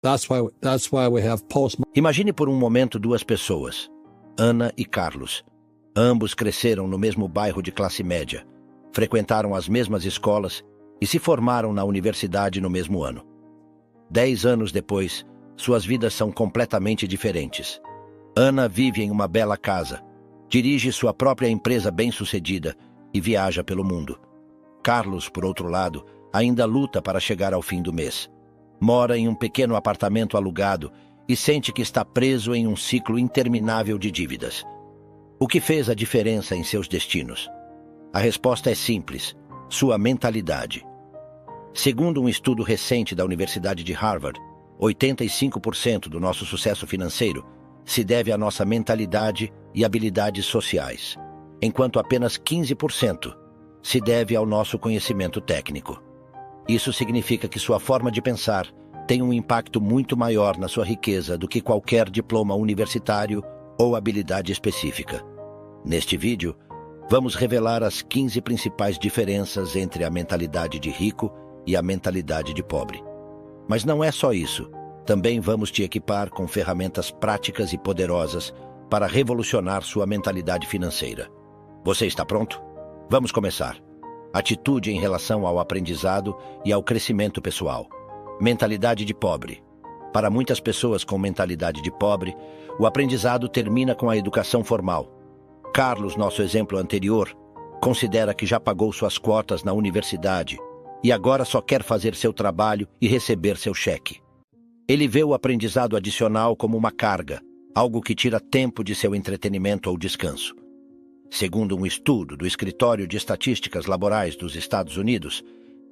That's why we have post. Imagine por um momento duas pessoas, Ana e Carlos. Ambos cresceram no mesmo bairro de classe média, frequentaram as mesmas escolas e se formaram na universidade no mesmo ano. 10 anos depois, suas vidas são completamente diferentes. Ana vive em uma bela casa, dirige sua própria empresa bem-sucedida e viaja pelo mundo. Carlos, por outro lado, ainda luta para chegar ao fim do mês. Mora em um pequeno apartamento alugado e sente que está preso em um ciclo interminável de dívidas. O que fez a diferença em seus destinos? A resposta é simples: sua mentalidade. Segundo um estudo recente da Universidade de Harvard, 85% do nosso sucesso financeiro se deve à nossa mentalidade e habilidades sociais, enquanto apenas 15% se deve ao nosso conhecimento técnico. Isso significa que sua forma de pensar tem um impacto muito maior na sua riqueza do que qualquer diploma universitário ou habilidade específica. Neste vídeo, vamos revelar as 15 principais diferenças entre a mentalidade de rico e a mentalidade de pobre. Mas não é só isso. Também vamos te equipar com ferramentas práticas e poderosas para revolucionar sua mentalidade financeira. Você está pronto? Vamos começar. Atitude em relação ao aprendizado e ao crescimento pessoal. Mentalidade de pobre. Para muitas pessoas com mentalidade de pobre, o aprendizado termina com a educação formal. Carlos, nosso exemplo anterior, considera que já pagou suas cotas na universidade e agora só quer fazer seu trabalho e receber seu cheque. Ele vê o aprendizado adicional como uma carga, algo que tira tempo de seu entretenimento ou descanso. Segundo um estudo do Escritório de Estatísticas Laborais dos Estados Unidos,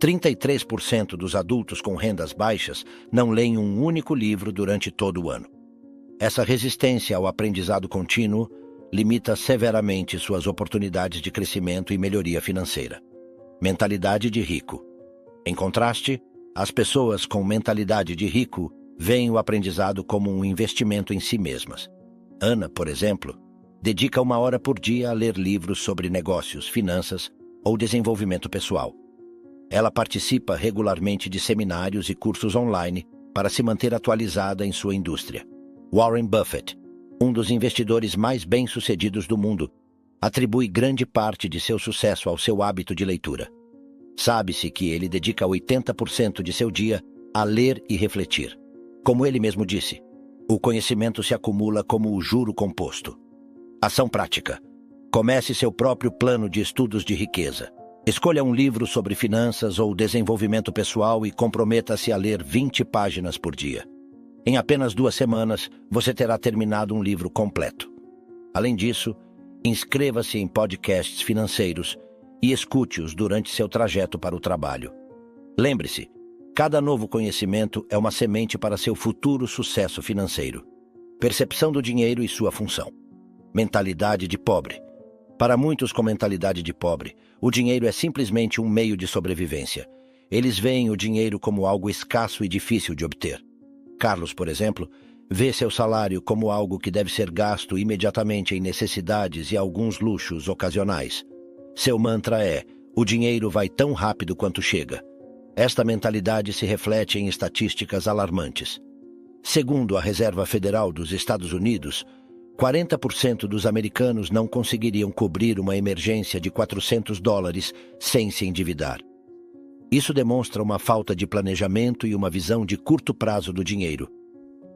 33% dos adultos com rendas baixas não leem um único livro durante todo o ano. Essa resistência ao aprendizado contínuo limita severamente suas oportunidades de crescimento e melhoria financeira. Mentalidade de rico. Em contraste, as pessoas com mentalidade de rico veem o aprendizado como um investimento em si mesmas. Ana, por exemplo, dedica 1 hora por dia a ler livros sobre negócios, finanças ou desenvolvimento pessoal. Ela participa regularmente de seminários e cursos online para se manter atualizada em sua indústria. Warren Buffett, um dos investidores mais bem-sucedidos do mundo, atribui grande parte de seu sucesso ao seu hábito de leitura. Sabe-se que ele dedica 80% de seu dia a ler e refletir. Como ele mesmo disse, o conhecimento se acumula como o juro composto. Ação prática. Comece seu próprio plano de estudos de riqueza. Escolha um livro sobre finanças ou desenvolvimento pessoal e comprometa-se a ler 20 páginas por dia. Em apenas 2 semanas, você terá terminado um livro completo. Além disso, inscreva-se em podcasts financeiros e escute-os durante seu trajeto para o trabalho. Lembre-se, cada novo conhecimento é uma semente para seu futuro sucesso financeiro. Percepção do dinheiro e sua função. Mentalidade de pobre. Para muitos com mentalidade de pobre, o dinheiro é simplesmente um meio de sobrevivência. Eles veem o dinheiro como algo escasso e difícil de obter. Carlos, por exemplo, vê seu salário como algo que deve ser gasto imediatamente em necessidades e alguns luxos ocasionais. Seu mantra é: o dinheiro vai tão rápido quanto chega. Esta mentalidade se reflete em estatísticas alarmantes. Segundo a Reserva Federal dos Estados Unidos, 40% dos americanos não conseguiriam cobrir uma emergência de $400 sem se endividar. Isso demonstra uma falta de planejamento e uma visão de curto prazo do dinheiro.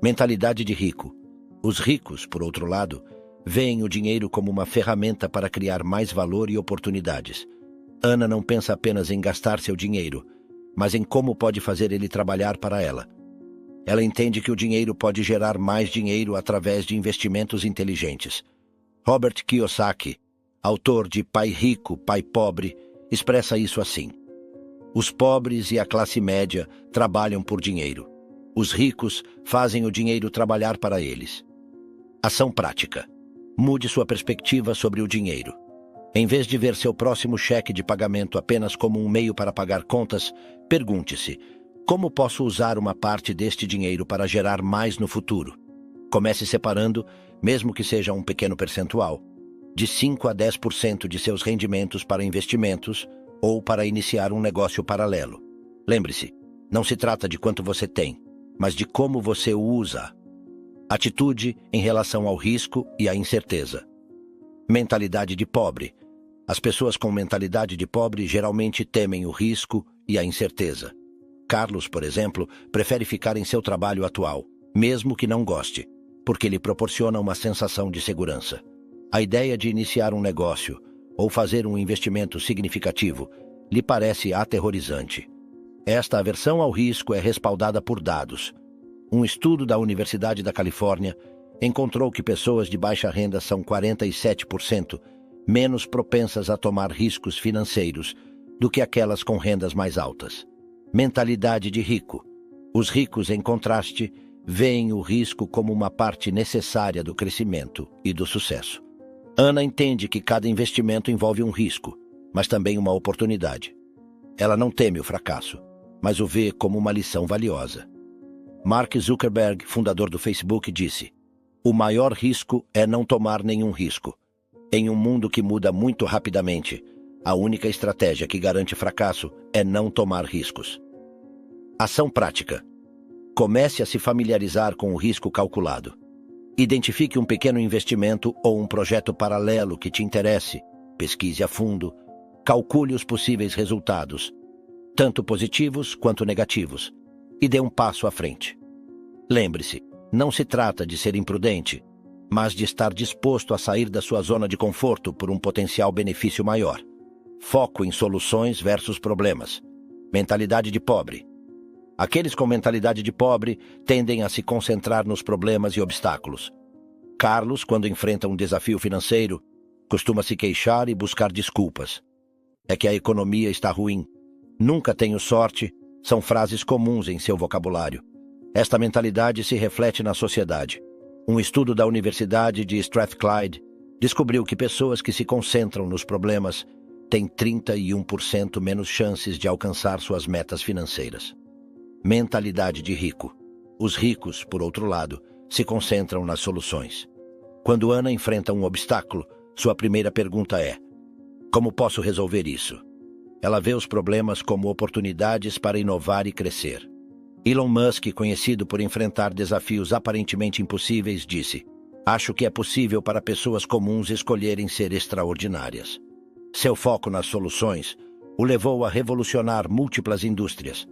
Mentalidade de rico. Os ricos, por outro lado, veem o dinheiro como uma ferramenta para criar mais valor e oportunidades. Ana não pensa apenas em gastar seu dinheiro, mas em como pode fazer ele trabalhar para ela. Ela entende que o dinheiro pode gerar mais dinheiro através de investimentos inteligentes. Robert Kiyosaki, autor de Pai Rico, Pai Pobre, expressa isso assim: os pobres e a classe média trabalham por dinheiro. Os ricos fazem o dinheiro trabalhar para eles. Ação prática. Mude sua perspectiva sobre o dinheiro. Em vez de ver seu próximo cheque de pagamento apenas como um meio para pagar contas, pergunte-se: como posso usar uma parte deste dinheiro para gerar mais no futuro? Comece separando, mesmo que seja um pequeno percentual, de 5 a 10% de seus rendimentos para investimentos ou para iniciar um negócio paralelo. Lembre-se, não se trata de quanto você tem, mas de como você o usa. Atitude em relação ao risco e à incerteza. Mentalidade de pobre. As pessoas com mentalidade de pobre geralmente temem o risco e a incerteza. Carlos, por exemplo, prefere ficar em seu trabalho atual, mesmo que não goste, porque lhe proporciona uma sensação de segurança. A ideia de iniciar um negócio ou fazer um investimento significativo lhe parece aterrorizante. Esta aversão ao risco é respaldada por dados. Um estudo da Universidade da Califórnia encontrou que pessoas de baixa renda são 47% menos propensas a tomar riscos financeiros do que aquelas com rendas mais altas. Mentalidade de rico. Os ricos, em contraste, veem o risco como uma parte necessária do crescimento e do sucesso. Ana entende que cada investimento envolve um risco, mas também uma oportunidade. Ela não teme o fracasso, mas o vê como uma lição valiosa. Mark Zuckerberg, fundador do Facebook, disse: "O maior risco é não tomar nenhum risco. Em um mundo que muda muito rapidamente, a única estratégia que garante fracasso é não tomar riscos." Ação prática. Comece a se familiarizar com o risco calculado. Identifique um pequeno investimento ou um projeto paralelo que te interesse, pesquise a fundo, calcule os possíveis resultados, tanto positivos quanto negativos, e dê um passo à frente. Lembre-se, não se trata de ser imprudente, mas de estar disposto a sair da sua zona de conforto por um potencial benefício maior. Foco em soluções versus problemas. Mentalidade de pobre. Aqueles com mentalidade de pobre tendem a se concentrar nos problemas e obstáculos. Carlos, quando enfrenta um desafio financeiro, costuma se queixar e buscar desculpas. "É que a economia está ruim. Nunca tenho sorte", são frases comuns em seu vocabulário. Esta mentalidade se reflete na sociedade. Um estudo da Universidade de Strathclyde descobriu que pessoas que se concentram nos problemas têm 31% menos chances de alcançar suas metas financeiras. Mentalidade de rico. Os ricos, por outro lado, se concentram nas soluções. Quando Ana enfrenta um obstáculo, sua primeira pergunta é: "Como posso resolver isso?" Ela vê os problemas como oportunidades para inovar e crescer. Elon Musk, conhecido por enfrentar desafios aparentemente impossíveis, disse: "Acho que é possível para pessoas comuns escolherem ser extraordinárias." Seu foco nas soluções o levou a revolucionar múltiplas indústrias.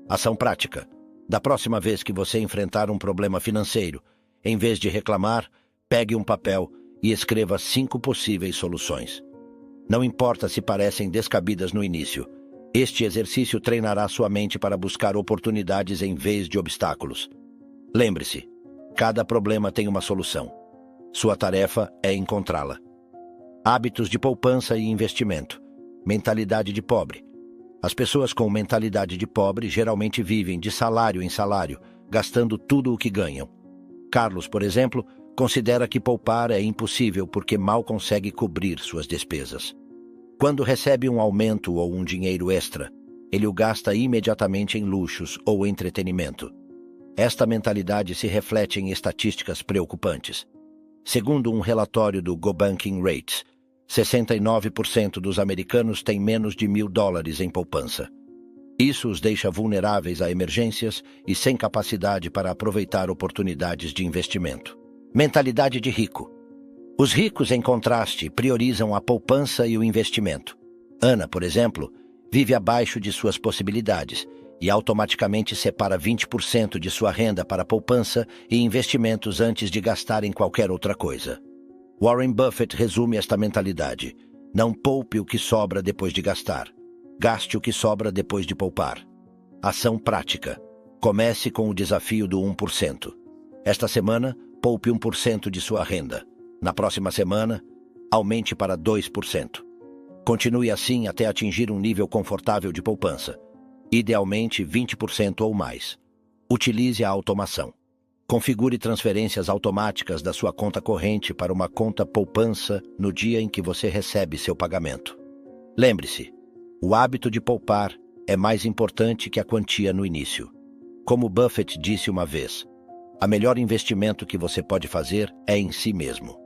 Ação prática. Da próxima vez que você enfrentar um problema financeiro, em vez de reclamar, pegue um papel e escreva 5 possíveis soluções. Não importa se parecem descabidas no início. Este exercício treinará sua mente para buscar oportunidades em vez de obstáculos. Lembre-se, cada problema tem uma solução. Sua tarefa é encontrá-la. Hábitos de poupança e investimento. Mentalidade de pobre. As pessoas com mentalidade de pobre geralmente vivem de salário em salário, gastando tudo o que ganham. Carlos, por exemplo, considera que poupar é impossível porque mal consegue cobrir suas despesas. Quando recebe um aumento ou um dinheiro extra, ele o gasta imediatamente em luxos ou entretenimento. Esta mentalidade se reflete em estatísticas preocupantes. Segundo um relatório do GoBanking Rates, 69% dos americanos têm menos de $1.000 em poupança. Isso os deixa vulneráveis a emergências e sem capacidade para aproveitar oportunidades de investimento. Mentalidade de rico. Os ricos, em contraste, priorizam a poupança e o investimento. Ana, por exemplo, vive abaixo de suas possibilidades e automaticamente separa 20% de sua renda para poupança e investimentos antes de gastar em qualquer outra coisa. Warren Buffett resume esta mentalidade: não poupe o que sobra depois de gastar. Gaste o que sobra depois de poupar. Ação prática. Comece com o desafio do 1%. Esta semana, poupe 1% de sua renda. Na próxima semana, aumente para 2%. Continue assim até atingir um nível confortável de poupança. Idealmente 20% ou mais. Utilize a automação. Configure transferências automáticas da sua conta corrente para uma conta poupança no dia em que você recebe seu pagamento. Lembre-se, o hábito de poupar é mais importante que a quantia no início. Como Buffett disse uma vez, o melhor investimento que você pode fazer é em si mesmo.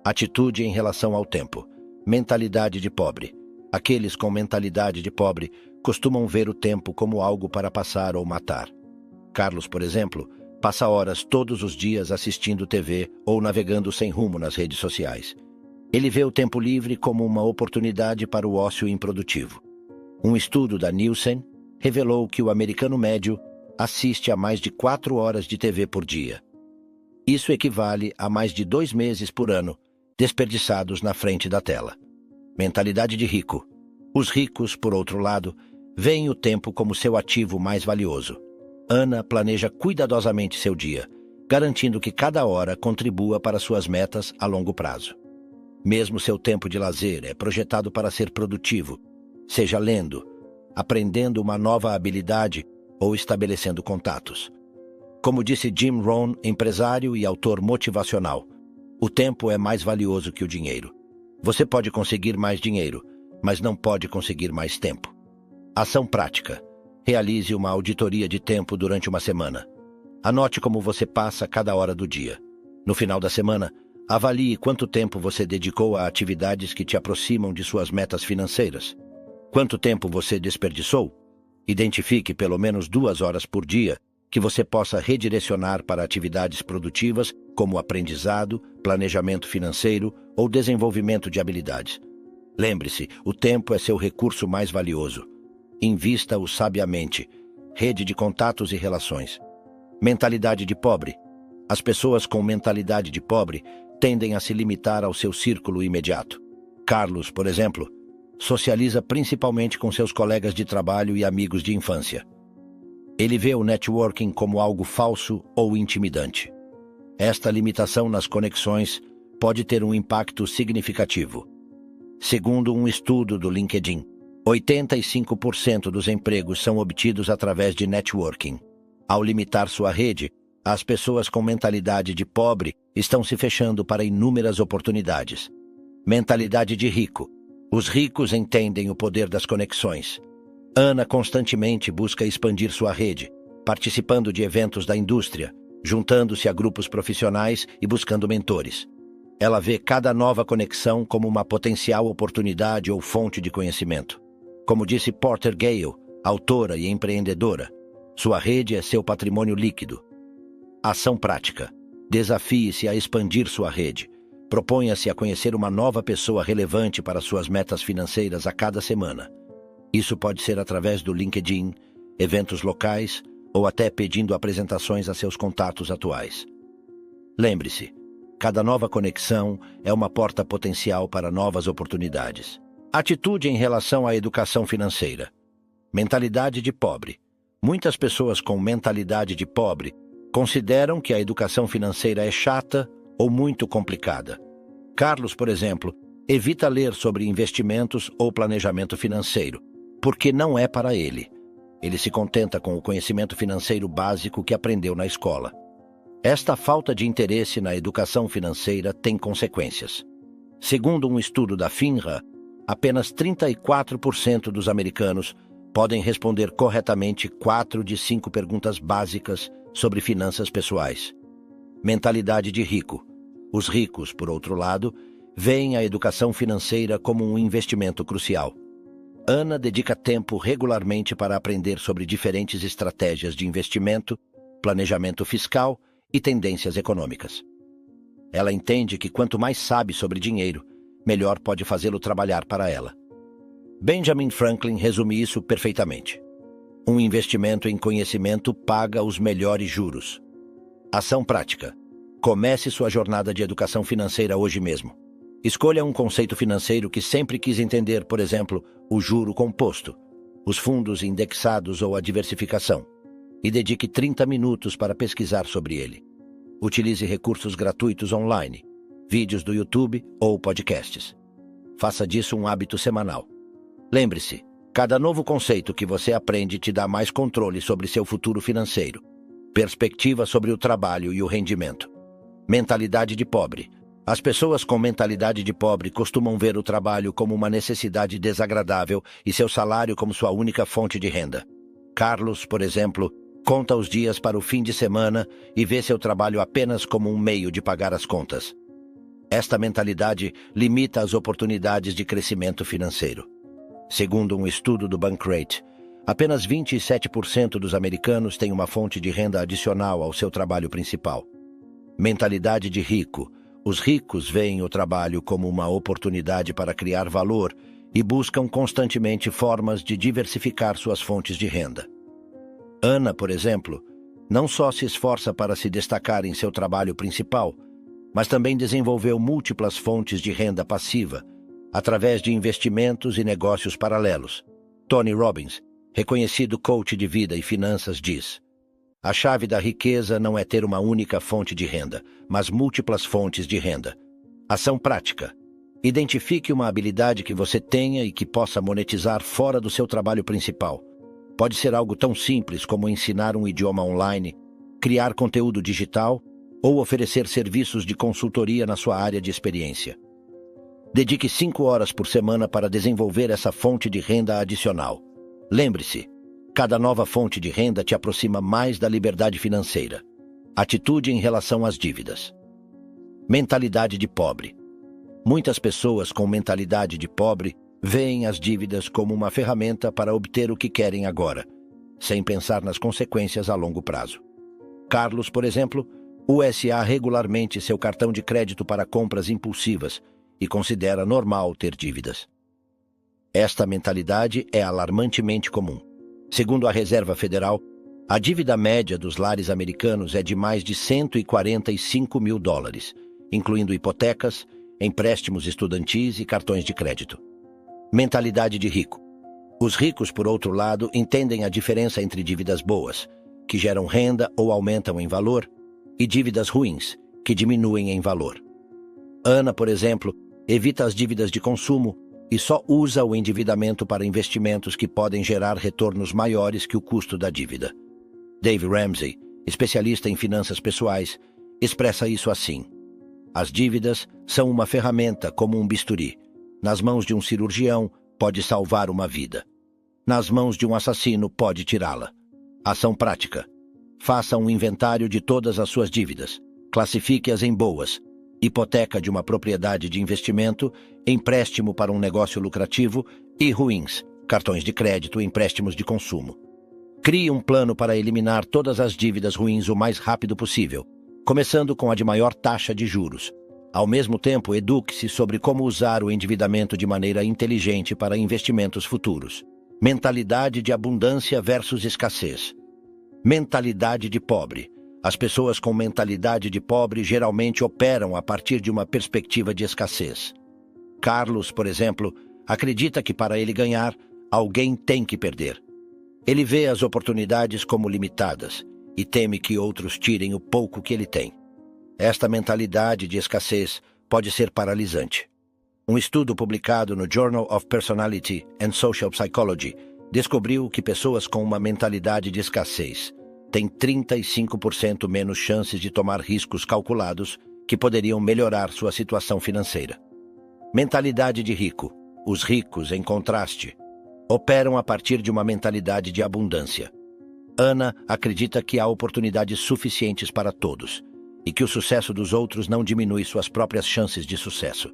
Atitude em relação ao tempo. Mentalidade de pobre. Aqueles com mentalidade de pobre costumam ver o tempo como algo para passar ou matar. Carlos, por exemplo, passa horas todos os dias assistindo TV ou navegando sem rumo nas redes sociais. Ele vê o tempo livre como uma oportunidade para o ócio improdutivo. Um estudo da Nielsen revelou que o americano médio assiste a mais de 4 horas de TV por dia. Isso equivale a mais de 2 meses por ano desperdiçados na frente da tela. Mentalidade de rico. Os ricos, por outro lado, veem o tempo como seu ativo mais valioso. Ana planeja cuidadosamente seu dia, garantindo que cada hora contribua para suas metas a longo prazo. Mesmo seu tempo de lazer é projetado para ser produtivo, seja lendo, aprendendo uma nova habilidade ou estabelecendo contatos. Como disse Jim Rohn, empresário e autor motivacional, o tempo é mais valioso que o dinheiro. Você pode conseguir mais dinheiro, mas não pode conseguir mais tempo. Ação prática. Realize uma auditoria de tempo durante uma semana. Anote como você passa cada hora do dia. No final da semana, avalie quanto tempo você dedicou a atividades que te aproximam de suas metas financeiras. Quanto tempo você desperdiçou? Identifique pelo menos 2 horas por dia que você possa redirecionar para atividades produtivas como aprendizado, planejamento financeiro ou desenvolvimento de habilidades. Lembre-se, o tempo é seu recurso mais valioso. Invista-o sabiamente. Rede de contatos e relações. Mentalidade de pobre. As pessoas com mentalidade de pobre tendem a se limitar ao seu círculo imediato. Carlos, por exemplo, socializa principalmente com seus colegas de trabalho e amigos de infância. Ele vê o networking como algo falso ou intimidante. Esta limitação nas conexões pode ter um impacto significativo. Segundo um estudo do LinkedIn, 85% dos empregos são obtidos através de networking. Ao limitar sua rede, as pessoas com mentalidade de pobre estão se fechando para inúmeras oportunidades. Mentalidade de rico. Os ricos entendem o poder das conexões. Ana constantemente busca expandir sua rede, participando de eventos da indústria, juntando-se a grupos profissionais e buscando mentores. Ela vê cada nova conexão como uma potencial oportunidade ou fonte de conhecimento. Como disse Porter Gale, autora e empreendedora, sua rede é seu patrimônio líquido. Ação prática. Desafie-se a expandir sua rede. Proponha-se a conhecer uma nova pessoa relevante para suas metas financeiras a cada semana. Isso pode ser através do LinkedIn, eventos locais ou até pedindo apresentações a seus contatos atuais. Lembre-se, cada nova conexão é uma porta potencial para novas oportunidades. Atitude em relação à educação financeira. Mentalidade de pobre. Muitas pessoas com mentalidade de pobre consideram que a educação financeira é chata ou muito complicada. Carlos, por exemplo, evita ler sobre investimentos ou planejamento financeiro, porque não é para ele. Ele se contenta com o conhecimento financeiro básico que aprendeu na escola. Esta falta de interesse na educação financeira tem consequências. Segundo um estudo da FINRA, apenas 34% dos americanos podem responder corretamente 4 de 5 perguntas básicas sobre finanças pessoais. Mentalidade de rico. Os ricos, por outro lado, veem a educação financeira como um investimento crucial. Ana dedica tempo regularmente para aprender sobre diferentes estratégias de investimento, planejamento fiscal e tendências econômicas. Ela entende que quanto mais sabe sobre dinheiro, melhor pode fazê-lo trabalhar para ela. Benjamin Franklin resume isso perfeitamente. Um investimento em conhecimento paga os melhores juros. Ação prática. Comece sua jornada de educação financeira hoje mesmo. Escolha um conceito financeiro que sempre quis entender, por exemplo, o juro composto, os fundos indexados ou a diversificação, e dedique 30 minutos para pesquisar sobre ele. Utilize recursos gratuitos online, vídeos do YouTube ou podcasts. Faça disso um hábito semanal. Lembre-se, cada novo conceito que você aprende te dá mais controle sobre seu futuro financeiro, perspectiva sobre o trabalho e o rendimento. Mentalidade de pobre. As pessoas com mentalidade de pobre costumam ver o trabalho como uma necessidade desagradável e seu salário como sua única fonte de renda. Carlos, por exemplo, conta os dias para o fim de semana e vê seu trabalho apenas como um meio de pagar as contas. Esta mentalidade limita as oportunidades de crescimento financeiro. Segundo um estudo do Bankrate, apenas 27% dos americanos têm uma fonte de renda adicional ao seu trabalho principal. Mentalidade de rico. Os ricos veem o trabalho como uma oportunidade para criar valor e buscam constantemente formas de diversificar suas fontes de renda. Ana, por exemplo, não só se esforça para se destacar em seu trabalho principal, mas também desenvolveu múltiplas fontes de renda passiva, através de investimentos e negócios paralelos. Tony Robbins, reconhecido coach de vida e finanças, diz: a chave da riqueza não é ter uma única fonte de renda, mas múltiplas fontes de renda. Ação prática. Identifique uma habilidade que você tenha e que possa monetizar fora do seu trabalho principal. Pode ser algo tão simples como ensinar um idioma online, criar conteúdo digital ou oferecer serviços de consultoria na sua área de experiência. Dedique 5 horas por semana para desenvolver essa fonte de renda adicional. Lembre-se, cada nova fonte de renda te aproxima mais da liberdade financeira. Atitude em relação às dívidas. Mentalidade de pobre. Muitas pessoas com mentalidade de pobre veem as dívidas como uma ferramenta para obter o que querem agora, sem pensar nas consequências a longo prazo. Carlos, por exemplo, usa regularmente seu cartão de crédito para compras impulsivas e considera normal ter dívidas. Esta mentalidade é alarmantemente comum. Segundo a Reserva Federal, a dívida média dos lares americanos é de mais de $145 mil, incluindo hipotecas, empréstimos estudantis e cartões de crédito. Mentalidade de rico. Os ricos, por outro lado, entendem a diferença entre dívidas boas, que geram renda ou aumentam em valor, e dívidas ruins, que diminuem em valor. Ana, por exemplo, evita as dívidas de consumo e só usa o endividamento para investimentos que podem gerar retornos maiores que o custo da dívida. Dave Ramsey, especialista em finanças pessoais, expressa isso assim: as dívidas são uma ferramenta como um bisturi. Nas mãos de um cirurgião, pode salvar uma vida. Nas mãos de um assassino, pode tirá-la. Ação prática. Faça um inventário de todas as suas dívidas. Classifique-as em boas: hipoteca de uma propriedade de investimento, empréstimo para um negócio lucrativo, e ruins, cartões de crédito e empréstimos de consumo. Crie um plano para eliminar todas as dívidas ruins o mais rápido possível, começando com a de maior taxa de juros. Ao mesmo tempo, eduque-se sobre como usar o endividamento de maneira inteligente para investimentos futuros. Mentalidade de abundância versus escassez. Mentalidade de pobre. As pessoas com mentalidade de pobre geralmente operam a partir de uma perspectiva de escassez. Carlos, por exemplo, acredita que para ele ganhar, alguém tem que perder. Ele vê as oportunidades como limitadas e teme que outros tirem o pouco que ele tem. Esta mentalidade de escassez pode ser paralisante. Um estudo publicado no Journal of Personality and Social Psychology descobriu que pessoas com uma mentalidade de escassez têm 35% menos chances de tomar riscos calculados que poderiam melhorar sua situação financeira. Mentalidade de rico. Os ricos, em contraste, operam a partir de uma mentalidade de abundância. Ana acredita que há oportunidades suficientes para todos e que o sucesso dos outros não diminui suas próprias chances de sucesso.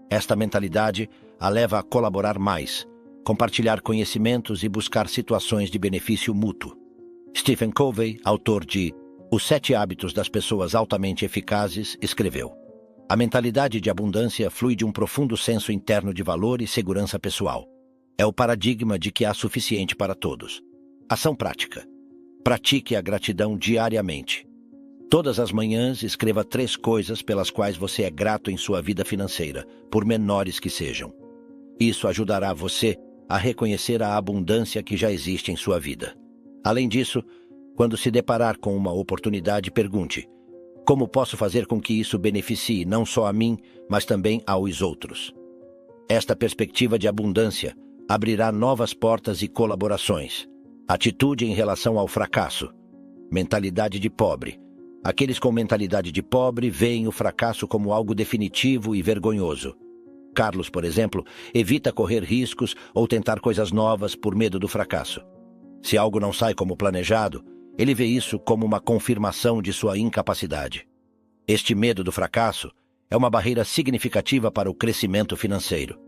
Esta mentalidade a leva a colaborar mais, compartilhar conhecimentos e buscar situações de benefício mútuo. Stephen Covey, autor de Os 7 Hábitos das Pessoas Altamente Eficazes, escreveu: a mentalidade de abundância flui de um profundo senso interno de valor e segurança pessoal. É o paradigma de que há suficiente para todos. Ação prática. Pratique a gratidão diariamente. Todas as manhãs, escreva 3 coisas pelas quais você é grato em sua vida financeira, por menores que sejam. Isso ajudará você a reconhecer a abundância que já existe em sua vida. Além disso, quando se deparar com uma oportunidade, pergunte: como posso fazer com que isso beneficie não só a mim, mas também aos outros? Esta perspectiva de abundância abrirá novas portas e colaborações. Atitude em relação ao fracasso. Mentalidade de pobre. Aqueles com mentalidade de pobre veem o fracasso como algo definitivo e vergonhoso. Carlos, por exemplo, evita correr riscos ou tentar coisas novas por medo do fracasso. Se algo não sai como planejado, ele vê isso como uma confirmação de sua incapacidade. Este medo do fracasso é uma barreira significativa para o crescimento financeiro.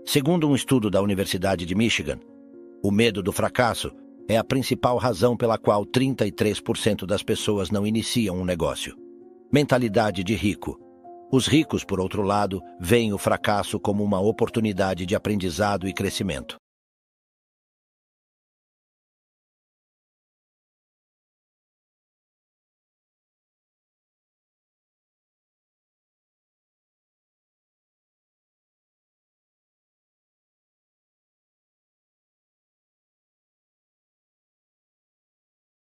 Segundo um estudo da Universidade de Michigan, O medo do fracasso é a principal razão pela qual 33% das pessoas não iniciam um negócio. Mentalidade de rico. Os ricos, por outro lado, veem o fracasso como uma oportunidade de aprendizado e crescimento.